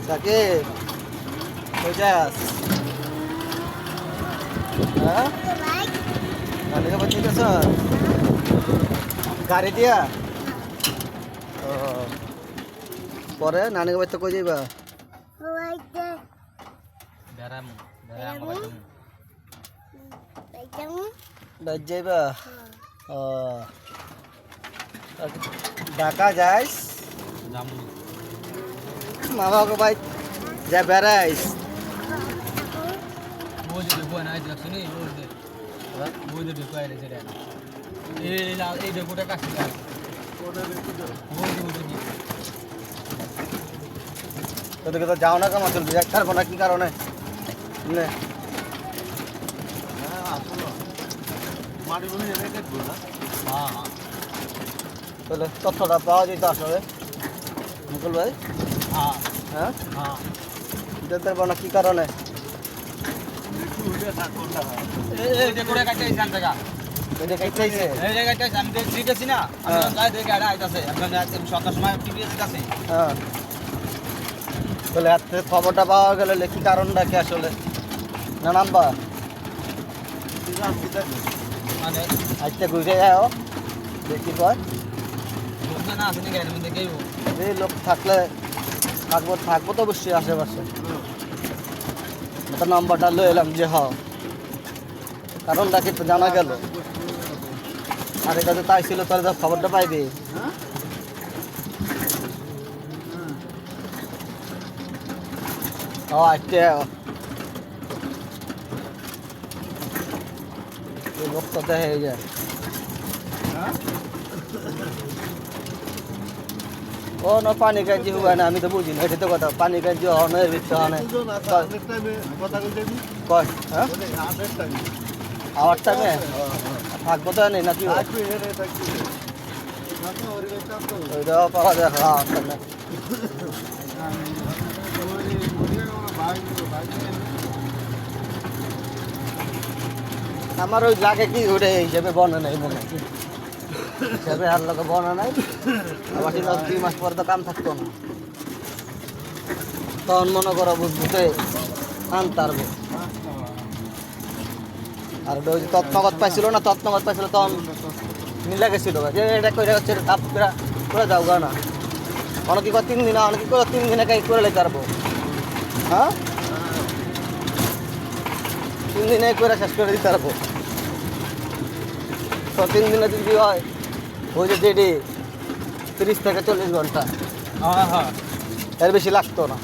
সাকিব কই যাস? হ্যাঁ নানিকে বাড়ি যেতেছ গাড়ি দিয়া? ও পরে নানিকে বাড়িতে কই যাইবা? বাইর যাইবা? ও ঢাকা যাইস? মামাকে বাইর যা বেড়াইস? তোদেরকে তো যাও না কেমন চলবি এক থাকবো না কি কারণে? তাহলে তথ্যটা পাওয়া যেত আসলে মুকুল ভাই। হ্যাঁ যেতে পারবো না কি কারণে? খবরটা পাওয়া গেলে কি কারণটা কি আসলে না নাম্বার মানে আজকে ঘুরে যাও দেখি কয় লোক থাকলে থাকবো তো অবশ্যই আশেপাশে নাম্বারটা লো এলাম যে হ কারণটা কিন্তু জানা গেল আর এটা তো তাই ছিল তোর খবরটা পাইবি। ও আজকে লোকটা দেখে যায় ও না পানি কাঞ্জি হুয়া না আমি তো বুঝি না এটা তো কথা পানি কাঞ্জি হনে বিচ্ছে হনে কয় হ্যাঁ আওয়ার টাইমে থাকবো তো নেই নাকি ওইটাও পাওয়া যায় আওয়ার টাইমে আমার ওই লাগে কি ওটা হিসেবে বনে নাই মনে হিসাবে আর লোকে বনে নাই আবার 2 মাস পরে তো কাম থাকতো না তখন মনে করো বুঝতে আনতারবো আর ওই যে তৎনগত পাইছিল না তৎনগত পাইছিল তখন মিলা গেছিল যে এটা করে হচ্ছে তাপ করে যাও গা না অনেকে করে 3 দিন অনেকে করে 3 দিনে কাই করে লেতে পারবো। হ্যাঁ 3 দিনে করে শেষ করে দিতে পারবো তো 3 দিনে যদি হয় ওই যে ডেডি 30 থেকে 40 ঘন্টা এর বেশি লাগতো না।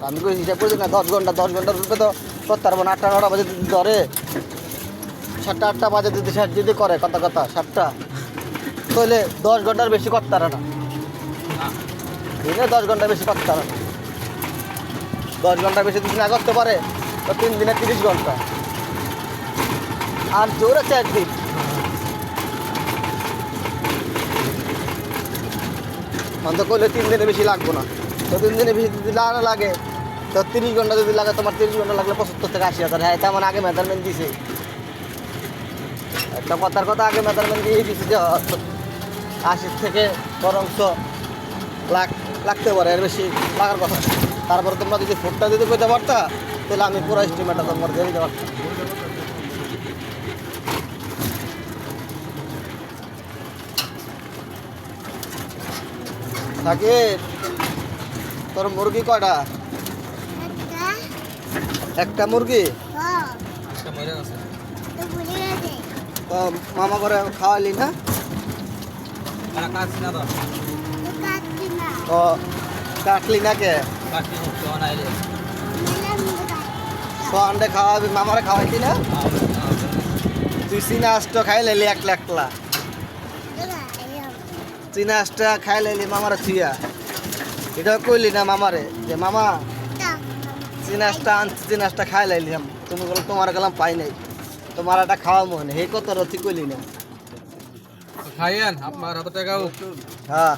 আমি কই হিসাব করি না 10 ঘন্টার রূপে তো করতে পারবো না 8টা 9টা বাজে যদি ধরে 7টা 8টা বাজে যদি করে কথা 7টা তাহলে 10 ঘন্টার বেশি করতে পারে না দিনে 10 ঘন্টা বেশি করতে পারে না 10 ঘন্টা বেশি যদি না করতে পারে তো 3 দিনে 30 ঘন্টা আর জোরে 4 দিন অন্ত করলে 3 দিনে বেশি লাগবো না তো 3 দিনে বেশি যদি না লাগে তো 30 ঘন্টা যদি লাগে তোমার 30 ঘন্টা লাগলে 75 থেকে 80 হাজার। হ্যাঁ তেমন আগে মেজারমেন্ট দিছে একটা কথার কথা আগে মেজারমেন্ট দিয়ে দিছে যে 80 থেকে বরংশ লাগতে পারে এর বেশি লাগার কথা। তারপরে তোমরা যদি ফুটটা দিতে পেতে পারতা তাহলে আমি পুরো এস্টিমেটটা তোমার দিয়ে দিতে পারতাম। সাকিব তোর মুরগি কয়টা? একটা মুরগি তো মামা করে খাওয়ালি না তো কাটলি না কে সোয়ান্ডে খাওয়াবি মামারে খাওয়াইতি না তুই চিনা আষ্ট খাই লাইলি 1 লাখলা চিনা আষ্টটা খাই লাইলি মামারে থুইয়া এটা কইলি না মামারে যে মামা চিনাসটা আনছি চিনাসটা খাই লাইলাম তুমি বলো তোমার গেলাম পাই নাই তোমার একটা খাওয়া মনে হে কত রতি কইলি না খাইয়েন আপনার হাতে টাকাও হ্যাঁ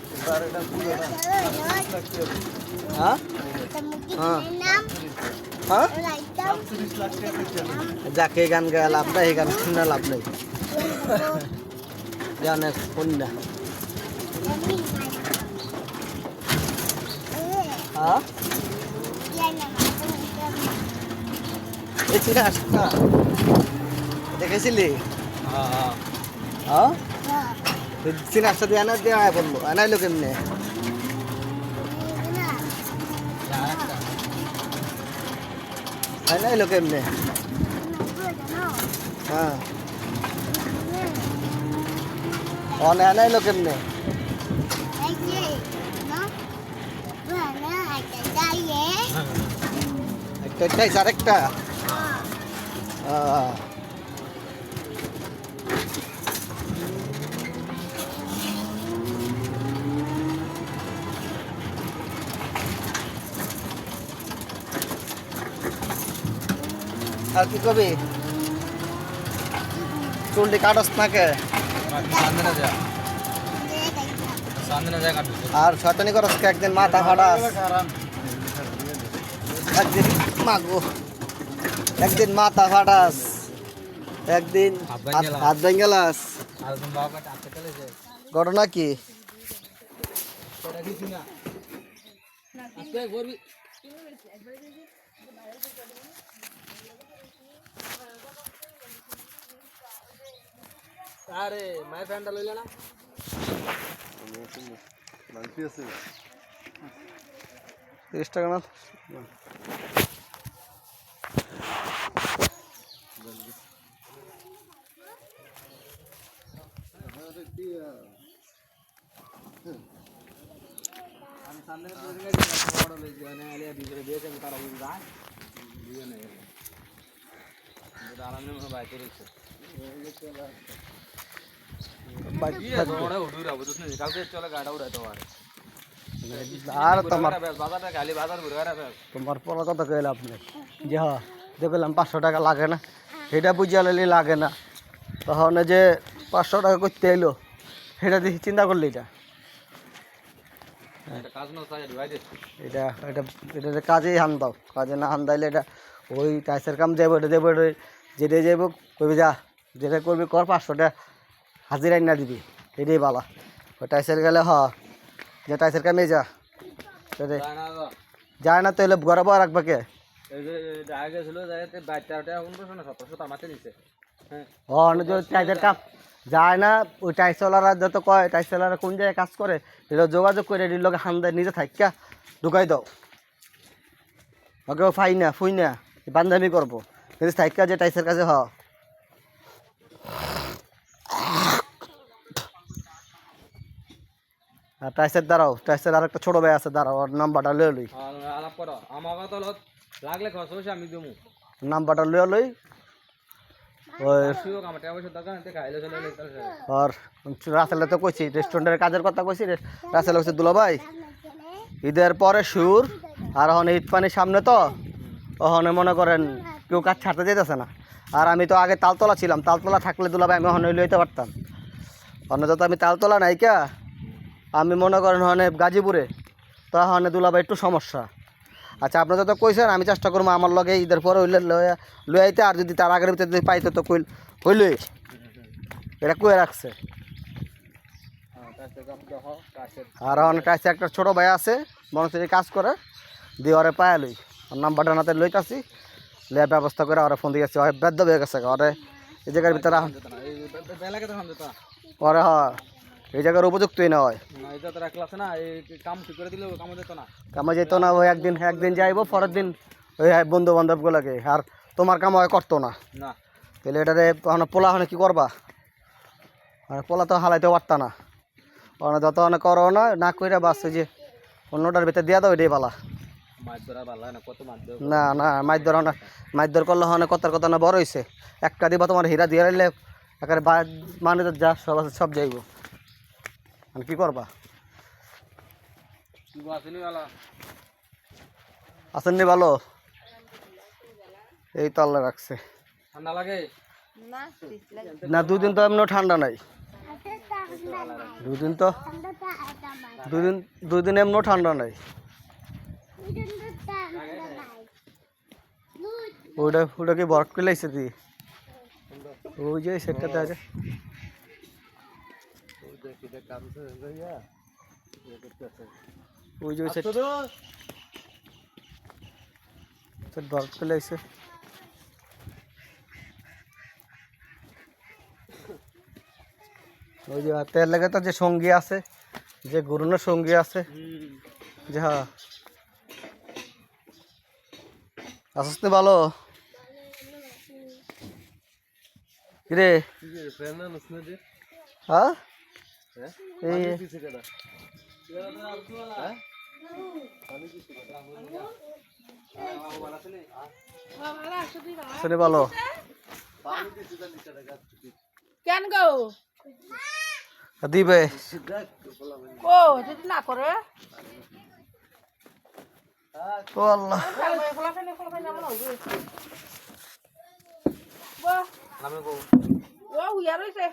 হ্যাঁ হ্যাঁ যাকে গান গায়ে লাভ নাই এই গান শুনে লাভ নেই জানে কোন না হ্যাঁ এই চিনা আসা দেখেছিলি হ্যাঁ চিনা আসা দিয়ে আনা দিয়ে আয় বললো আনাইলো কেমনে আনাইলো কেমনে হ্যাঁ অনে আনাইলো কেমনে একটাই আরেকটা আর কি কবি চুলটি কাটস নাকে আর শয়তানি করস কে একদিন মাথা ফাটাস একদিন মাগো একদিন মাথা ফাটাস একদিন হাত ভেঙ্গেলাস ঘটনা কি আরে মায়ের ফ্যানটা লইলে না তিরিশ টাকা না আমি সামনে বড় লই জানে আলিয়া দিকে দিয়েছে তারা বুঝ যায় দিয়ে না এটা আরামে মনে বাইতে রইছে আর তোমার বাজার তোমার পর কথা কইলে আপনি যে হ্যাঁ দেখলাম 500 টাকা লাগে না সেটা বুঝিয়া লাইলে লাগে না তখন যে 500 টাকা করতে এলো সেটা দেখি চিন্তা করলি এটা এটা এটা এটা কাজেই হান দাও কাজে না হান দাইলে এটা ওই টাইসের কাম যাবো এটা যাবো যেটা যাবো কবি যা যেটা করবি কর 500 টাকা হাজিরাই না দিবি এটাই বালা ওই টাইসের গেলে যে টাইসের কামে যা যায় না তো এলে ঘরে বয়া রাখবে কে টাইসের কাম যায় না ওই টাইসওয়ালারা যত কয় টাইসওয়ালারা কোন জায়গায় কাজ করে এটা যোগাযোগ করে এটির লোক হান দেয় নিজে থাকিয়া ঢুকাই দাও ওকে ফাই না ফুই না বান্ধামি করবো কিন্তু থাকিয়া যে টাইসের কাছে টাইসের দাঁড়াও টাইসের আর একটা ছোট ভাই আছে দাঁড়াও ওর নাম্বারটা লয়ে লই আলাপ করো আমাকে তো লাগলে খরচ হয়েছে আমি দেবো নাম্বারটা লয়ে লই ওই আর রাসেলে তো কইছি রেস্টুরেন্টের কাজের কথা কইছি রাসেল হচ্ছে দুলা ভাই ঈদের পরে সুর আর এখন ঈদ পানির সামনে তো ওখানে মনে করেন কেউ কাজ ছাড়তে যেতেছে না আর আমি তো আগে তালতলা ছিলাম তালতলা থাকলে দুলা ভাই আমি ওখানে লইতে পারতাম অন্য যত আমি তালতলা নাই কা আমি মনে করেন ওখানে গাজীপুরে তো ওখানে দুলা ভাই একটু সমস্যা আচ্ছা আপনারা যত কইছেন আমি চেষ্টা করবো আমার লগে ঈদের পরে হইলে লই আইতে আর যদি তার আগের ভিতরে যদি পাইতো তো হইলে এটা কয়ে রাখছে আর অনেক কাছে একটা ছোটো ভাই আছে মনে হচ্ছে কাজ করে দিয়ে ওরে পায়া লই ওর নাম্বারটা নাতে লইতাছি লেয়ার ব্যবস্থা করে ওরা ফোন দিয়ে গেছে বেদ্য হয়ে গেছে ওরে এই জায়গার ভিতরে ওরে এই জায়গার উপযুক্তই না হয় কামে যেত না ওই একদিন যাইবো পরের দিন ওই বন্ধু বান্ধবগুলোকে আর তোমার কাম হয় করতো না তাহলে এটারে পোলা হনে কি করবা পোলা তো হালাইতে পারতা না যত অনেক করো না কইরা বাসছে যে অন্যটার ভিতরে দিয়া দাও এটাই পালা না না মাছ ধরা না মাছ ধর করলে হনে কথার কথা না বড় হয়েছে একটা দিবা তোমার হীরা দিয়ে রাখলে একেবারে মানুষের যা সব আছে সব যাইব কি করবা আসেননি ভালো এই তো আল্লাহ রাখছে ঠান্ডা লাগে না দুদিন তো এমন ঠান্ডা নাই দুদিন এমন ঠান্ডা নাই ওটা কি বরফ করে লাগছে তুই ওই যে সেটটাতে আছে ওই যে দর চলে আসছে ওই যে তেল লাগে তো যে সঙ্গী আছে যে গরুনের সঙ্গী আছে যে হ্যাঁ আসতে ভালো কিরে হ্যাঁ এই শুনে ভালো কেন গো দিবে ও যদি না করে ও আল্লাহ ও উইয়া রয়েছে